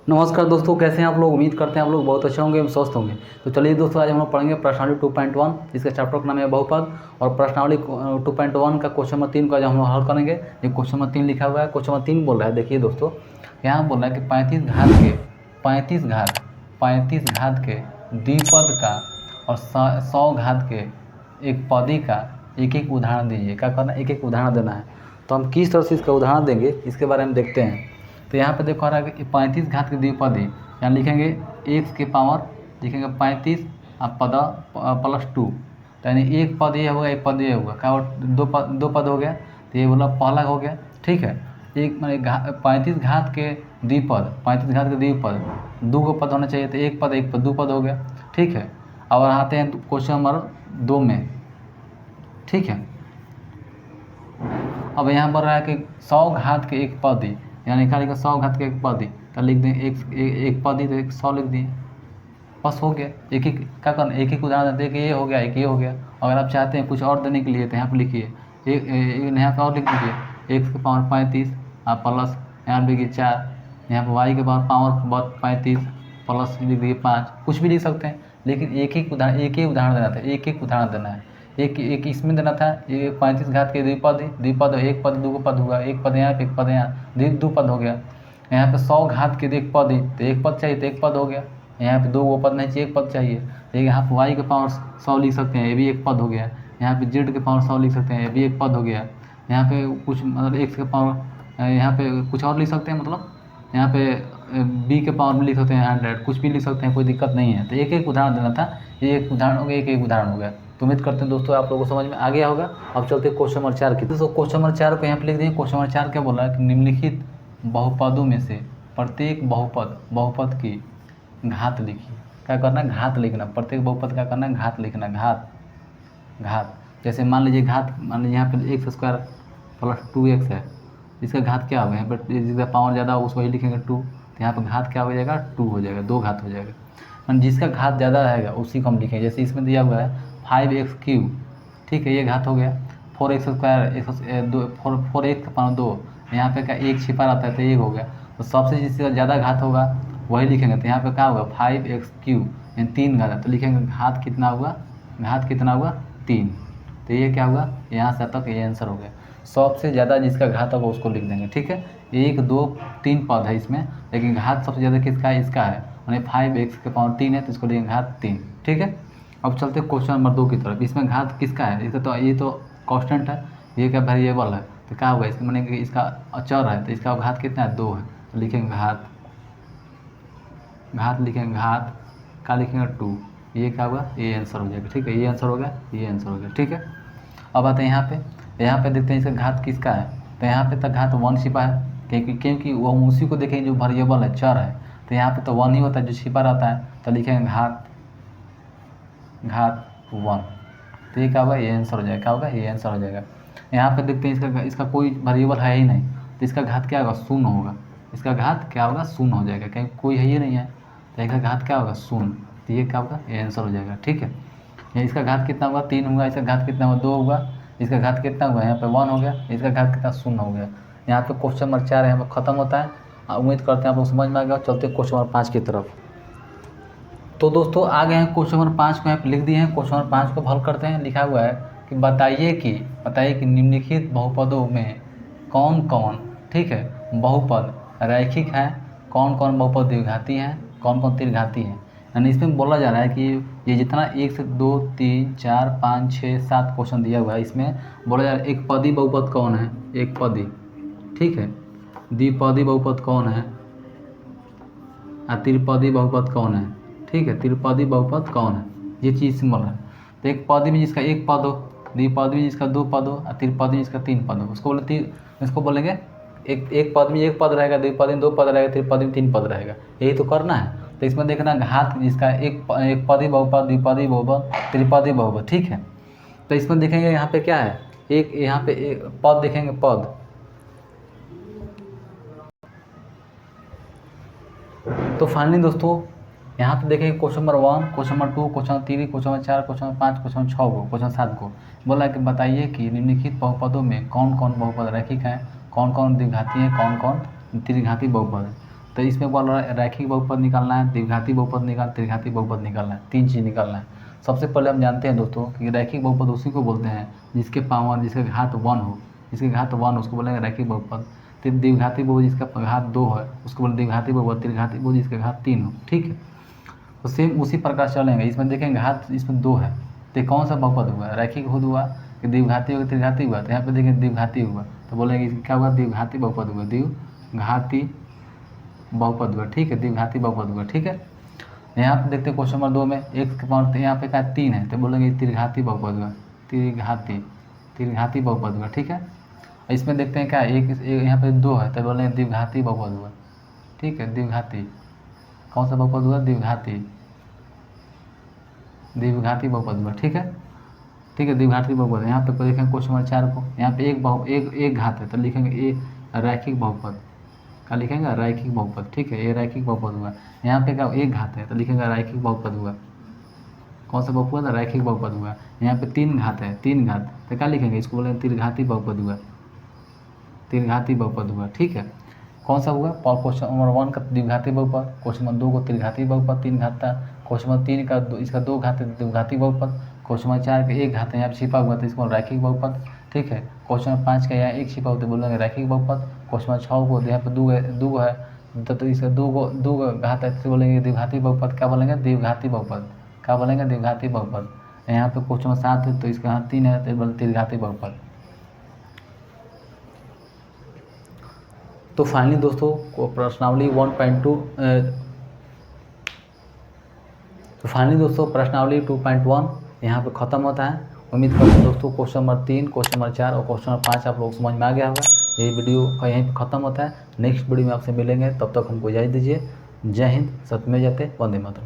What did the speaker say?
नमस्कार दोस्तों, कैसे हैं आप लोग। उम्मीद करते हैं आप लोग बहुत अच्छे होंगे एवं स्वस्थ होंगे। तो चलिए दोस्तों, आज हम लोग पढ़ेंगे प्रश्नावली 2.1, जिसके चैप्टर का नाम है बहुपद। और प्रश्नावली 2.1 का क्वेश्चन नंबर 3 का आज हम लोग हल करेंगे। ये क्वेश्चन नंबर 3 लिखा हुआ है। क्वेश्चन नंबर 3 बोल रहा है, देखिए दोस्तों, यहाँ बोल रहा है कि 35 घात के द्विपद का और 100 घात के एक पदी का एक एक उदाहरण दीजिए। क्या करना है, एक एक उदाहरण देना है। तो हम किस तरह से इसका उदाहरण देंगे, इसके बारे में देखते हैं। तो यहाँ पे देखो रहा है कि 35 घात के द्विपदी, यहाँ लिखेंगे x के पावर, लिखेंगे 35 और पद प्लस 2। तो यानी एक पद ये होगा, एक पद ये होगा, क्या दो पद हो गया। तो ये बोला पहला हो गया, ठीक है। एक मैंने 35 घात के द्विपद, 35 घात के द्विपद, दो को पद होना चाहिए। तो एक पद दो पद हो गया, ठीक है। और आते हैं क्वेश्चन नंबर 2 में, ठीक है। अब यहाँ पर रहा है कि 100 घात के एक पदी, यहाँ लिखा लिखा 100 घात के एक पदी, तो लिख दें एक पदी, तो 100 लिख दिए, बस हो गया। एक एक क्या करना, एक एक उदाहरण देते कि ये हो गया, एक ये हो गया। अगर आप चाहते हैं कुछ और देने के लिए तो यहाँ पर लिखिए यहाँ पर और लिख दीजिए x के पावर 35 और प्लस यहाँ लिखिए 4, यहाँ पर y के पावर 35 प्लस लिख दीजिए 5, कुछ भी लिख सकते हैं। लेकिन एक ही उदाहरण देना था, एक एक उदाहरण देना है। एक इसमें देना था, ये 35 घात के द्विपद एक पद दो पद हुआ, एक पद यहाँ पे एक पद यहाँ, दो पद हो गया। यहाँ पे 100 घात के एक पद, तो एक पद चाहिए, तो एक पद हो गया। यहाँ पे दो पद नहीं चाहिए, एक पद चाहिए। लेकिन यहाँ पे y के पावर 100 लिख सकते हैं, ये भी एक पद हो गया। यहाँ पे z के पावर 100 लिख सकते हैं, ये भी एक पद हो गया। यहाँ पे कुछ मतलब x के पावर, यहाँ पे कुछ और लिख सकते हैं, मतलब यहाँ पे b के पावर में लिख सकते हैं 100, कुछ भी लिख सकते हैं, कोई दिक्कत नहीं है। तो एक एक उदाहरण देना था, ये एक उदाहरण हो गया, एक उदाहरण हो गया। तो उम्मीद करते हैं दोस्तों आप लोगों को समझ में आ गया होगा। अब चलते हैं क्वेश्चन नंबर 4 की। दोस्तों क्वेश्चन नंबर 4 को यहाँ पे लिख देंगे। क्वेश्चन नंबर 4 क्या बोल रहा है कि निम्नलिखित बहुपदों में से प्रत्येक बहुपद की घात लिखिए। क्या करना है, घात लिखना। प्रत्येक बहुपद क्या करना है, घात लिखना। घात जैसे मान लीजिए मान लीजिए यहाँ पर x स्क्वायर प्लस 2x है, इसका घात क्या होगा, यहाँ पर जिसका पावर ज़्यादा हो उसको ही लिखेंगे 2। तो यहाँ पर घात क्या हो जाएगा, 2 हो जाएगा, 2 घात हो जाएगा। जिसका घात ज़्यादा रहेगा उसी को हम लिखेंगे। जैसे इसमें दिया हुआ है 5x3, ठीक है, ये घात हो गया। 4x स्क्वायर 4x का पावर 2, यहाँ पे क्या एक छिपा रहता है, तो एक हो गया। तो सबसे जिसका ज़्यादा घात होगा वही लिखेंगे। तो यहाँ पे क्या होगा, 5x3 यानी 3 घात है, तो लिखेंगे घात कितना हुआ, 3। तो ये क्या हुआ, यहाँ से तक ये आंसर हो गया। सबसे ज़्यादा जिसका घात होगा उसको लिख देंगे, ठीक है। 1 2 3 पद है इसमें, लेकिन घात सबसे ज़्यादा किसका है, इसका है। यानी 5x के पावर 3 है, तो इसको लिखेंगे घात 3, ठीक है। अब चलते क्वेश्चन नंबर 2 की तरफ। इसमें घात किसका है, इसका तो ये तो कांस्टेंट है, ये क्या वेरिएबल है। तो क्या होगा, इसका माने कि इसका अचर है, तो इसका घात कितना है, 2 है। तो लिखेंगे घात लिखेंगे घात क्या लिखेंगे, 2। ये क्या होगा, ये आंसर हो जाएगा, ठीक है। ये आंसर हो गया, ये आंसर हो गया, ठीक है। अब आते हैं यहाँ पे देखते हैं इसका घात किसका है। तो यहाँ पे तक घात 1 छिपा है, क्योंकि वो उसी को देखेंगे जो वेरिएबल है, चर है। तो यहाँ पे तो 1 ही होता है जो छिपा रहता है, तो लिखेंगे घात 1। तो ये क्या होगा, ये आंसर हो जाएगा, क्या होगा, ये आंसर हो जाएगा। यहाँ पे देखते हैं इसका कोई वेरिएबल है ही नहीं, तो इसका घात क्या होगा, 0 होगा। इसका घात क्या होगा, 0 हो जाएगा, कहीं कोई है ही नहीं है, तो इसका घात क्या होगा, 0। तो ये क्या होगा, ये आंसर हो जाएगा, ठीक है। इसका घात कितना होगा, 3 होगा। इसका घात कितना होगा, 2 होगा। इसका घात कितना हुआ, यहाँ पे 1 हो गया। इसका घात कितना, 0 हो गया। यहाँ पे क्वेश्चन नंबर 4 यहाँ पर खत्म होता है। उम्मीद करते हैं आप लोग समझ में आ गया। चलते क्वेश्चन नंबर 5 की तरफ। तो दोस्तों आ गए हैं क्वेश्चन नंबर 5 को, यहाँ पे लिख दिए हैं। क्वेश्चन नंबर 5 को हल करते हैं। लिखा हुआ है कि बताइए कि निम्नलिखित बहुपदों में कौन कौन, ठीक है, बहुपद रैखिक है, कौन कौन बहुपद द्विघाती हैं, कौन कौन त्रिघाती हैं। यानी इसमें बोला जा रहा है कि ये जितना 1 से 2 3 4 5 6 7 क्वेश्चन दिया हुआ है, इसमें बोला जा रहा है एक पदी बहुपद कौन है, एक पदी, ठीक है, द्विपदी बहुपद कौन है, और त्रिपदी बहुपद कौन है, ठीक है। त्रिपदी बहुपद कौन है, ये चीज़ सिंबल है। तो एक पदी में जिसका एक पद हो, द्विपदी में जिसका 2 पद हो, और त्रिपदी में जिसका 3 पद हो, इसको बोलेंगे एक पद में 1 पद रहेगा, द्विपदी में 2 पद रहेगा, त्रिपदी में 3 पद रहेगा। यही तो करना है। तो इसमें देखना घात जिसका एक पदी बहुपद, द्विपदी बहुपद, त्रिपदी बहुपद, ठीक है। तो इसमें देखेंगे यहाँ पे क्या है, यहाँ पे एक पद देखेंगे, पद। तो फाइनली दोस्तों यहाँ पे देखेंगे question number 1, question number 2, question number 3, question number 4, question number 5, question number 6 को, क्वेश्चन 7 को बोला कि बताइए कि निम्नलिखित बहुपदों में कौन कौन बहुपद रैखिक हैं, कौन कौन द्विघाती हैं, कौन कौन त्रिघाती बहुपद है। तो इसमें बोल रहा है रैखिक बहुपद निकालना है, द्विघाती बहुपद त्रिघाती बहुपद निकालना है, 3 चीज़ निकालना है। सबसे पहले हम जानते हैं दोस्तों कि रैखिक बहुपद उसी को बोलते हैं जिसके पावर जिसके घात 1 हो, जिसके घात 1 उसको बोलेंगे रैखिक बहुपद। द्विघाती बहुपद जिसका घात 2 है उसको बोले द्विघाती बहुपद। त्रिघाती बहुपद जिसका घात 3 हो, ठीक है। तो सेम उसी प्रकार चलेंगे। इसमें देखेंगे घात इसमें 2 है, तो कौन सा बहुपद हुआ, रैखिक बहुपद हुआ कि द्विघाती हुआ त्रिघाती हुआ। तो यहाँ पे देखेंगे द्विघाती हुआ, तो बोलेंगे क्या हुआ, द्विघाती बहुपद हुआ, द्विघाती बहुपद हुआ, ठीक है, द्विघाती बहुपद हुआ, ठीक है। यहाँ पे देखते हैं क्वेश्चन नंबर 2 में x के पावर यहाँ पे क्या 3 है, तो बोलेंगे त्रिघाती बहुपद हुआ, त्रिघाती बहुपद हुआ, ठीक है। इसमें देखते हैं क्या एक यहाँ पे 2 है, तो बोलेंगे द्विघाती बहुपद हुआ, ठीक है, द्विघाती। कौन सा बहुपद हुआ, द्विघाती बहुपद हुआ, ठीक है, ठीक है, द्विघाती बहुपद। यहाँ पे देखेंगे क्वेश्चन नंबर 4 को, यहाँ पे एक घात है, तो लिखेंगे ए रैखिक बहुपद, क्या लिखेंगे, रैखिक बहुपद, ठीक है, ये रैखिक बहुपद हुआ। यहाँ पे क्या एक घात है, तो लिखेंगे रैखिक बहुपद हुआ। कौन सा बहुपद है, रैखिक बहुपद हुआ। यहाँ पे 3 घात है, 3 घात, तो क्या लिखेंगे, इसको बोलेंगे त्रिघाती बहुपद हुआ, त्रिघाती बहुपद हुआ, ठीक है। कौन सा हुआ, क्वेश्चन नंबर 1 का द्विघाती बहुपद, क्वेश्चन नंबर 2 को त्रिघाती बहुपद 3 घात था, क्वेश्चन नंबर 3 का इसका 2 घात है द्विघाती बहुपद, क्वेश्चन नंबर 4 का 1 घात है यहाँ पे छिपा हुआ था, इसको रैखिक बहुपद, ठीक है। क्वेश्चन नंबर 5 का यहाँ 1 छिपा होता है, बोलेंगे रैखिक बहुपद। क्वेश्चन नंबर 6 को यहाँ पे 2 है, तो इसका 2 घात है, तो बोलेंगे द्विघाती बहुपद, क्या बोलेंगे, द्विघाती बहुपद, क्या बोलेंगे, द्विघाती बहुपद। यहाँ पे क्वेश्चन नंबर 7 है, तो इसका यहाँ 3 है, तो बोले त्रिघाती बहुपद। तो फाइनली दोस्तों प्रश्नावली 1.2 तो फाइनली दोस्तों प्रश्नावली 2.1 यहाँ पे ख़त्म होता है। उम्मीद करता हूँ दोस्तों क्वेश्चन नंबर 3, क्वेश्चन नंबर 4 और क्वेश्चन नंबर 5 आप लोग समझ में आ गया होगा। यही वीडियो का यहीं पे ख़त्म होता है। नेक्स्ट वीडियो में आपसे मिलेंगे, तब तक हमको इजाज़त दीजिए। जय हिंद, सत्यमेव जयते, वंदे मातरम।